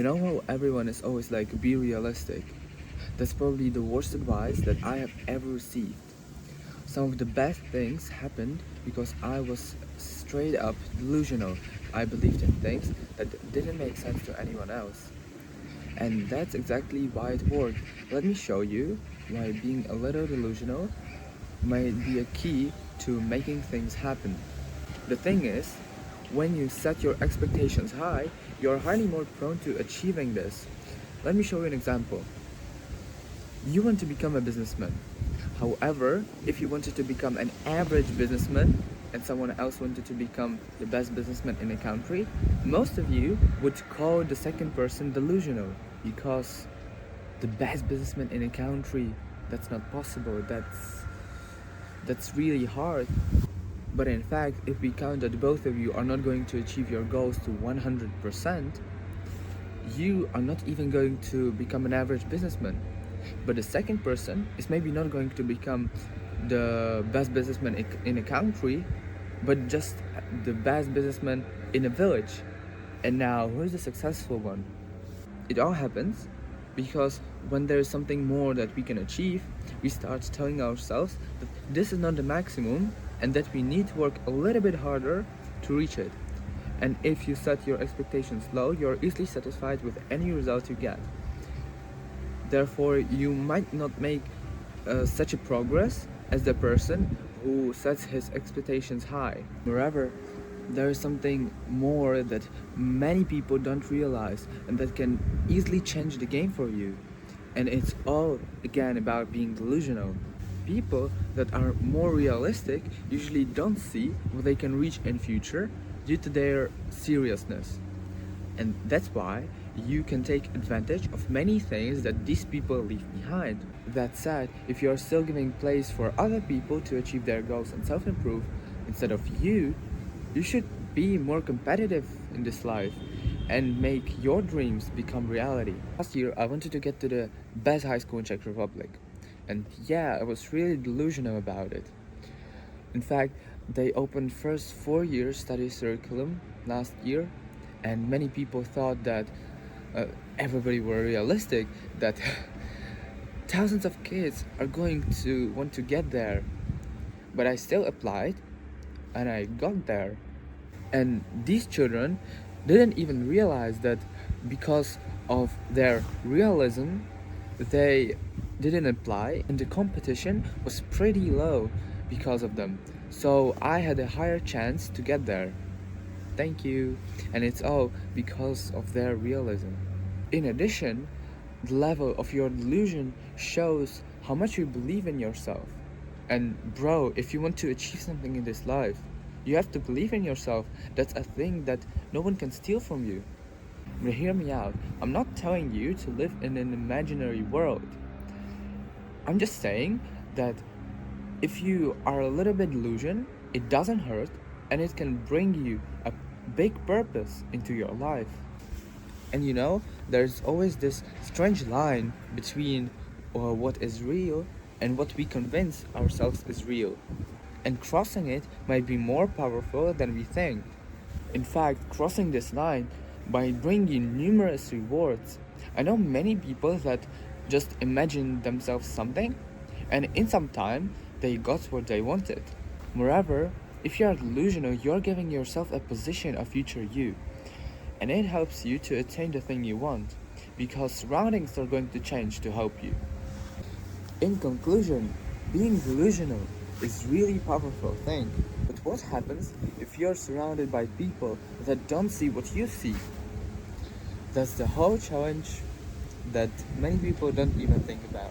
You know how everyone is always like, be realistic? That's probably the worst advice that I have ever received. Some of the best things happened because I was straight up delusional. I believed in things that didn't make sense to anyone else. And that's exactly why it worked. Let me show you why being a little delusional might be a key to making things happen. The thing is, when you set your expectations high, you're highly more prone to achieving this. Let me show you an example. You want to become a businessman. However, if you wanted to become an average businessman and someone else wanted to become the best businessman in a country, most of you would call the second person delusional because the best businessman in a country, that's not possible. That's really hard. But in fact, if we count that both of you are not going to achieve your goals to 100%, you are not even going to become an average businessman. But the second person is maybe not going to become the best businessman in a country, but just the best businessman in a village. And now, who's the successful one? It all happens because when there is something more that we can achieve, we start telling ourselves that this is not the maximum and that we need to work a little bit harder to reach it. And if you set your expectations low, you're easily satisfied with any result you get. Therefore, you might not make such a progress as the person who sets his expectations high. Moreover, there is something more that many people don't realize and that can easily change the game for you. And it's all again about being delusional. People that are more realistic usually don't see what they can reach in future due to their seriousness. And that's why you can take advantage of many things that these people leave behind. That said, if you are still giving place for other people to achieve their goals and self-improve instead of you, you should be more competitive in this life and make your dreams become reality. Last year, I wanted to get to the best high school in Czech Republic. And yeah, I was really delusional about it. In fact, they opened first 4 year study curriculum last year, and many people thought that everybody were realistic, that thousands of kids are going to want to get there. But I still applied and I got there. And these children didn't even realize that because of their realism, they didn't apply, and the competition was pretty low because of them. So I had a higher chance to get there. Thank you. And it's all because of their realism. In addition, the level of your delusion shows how much you believe in yourself. And bro, if you want to achieve something in this life, you have to believe in yourself. That's a thing that no one can steal from you. But hear me out. I'm not telling you to live in an imaginary world. I'm just saying that if you are a little bit delusion, it doesn't hurt and it can bring you a big purpose into your life. And you know, there's always this strange line between what is real and what we convince ourselves is real. And crossing it might be more powerful than we think. In fact, crossing this line might bring you numerous rewards. I know many people that just imagine themselves something, and in some time, they got what they wanted. Moreover, if you are delusional, you're giving yourself a position of future you. And it helps you to attain the thing you want, because surroundings are going to change to help you. In conclusion, being delusional is really powerful thing. But what happens if you're surrounded by people that don't see what you see? That's the whole challenge that many people don't even think about.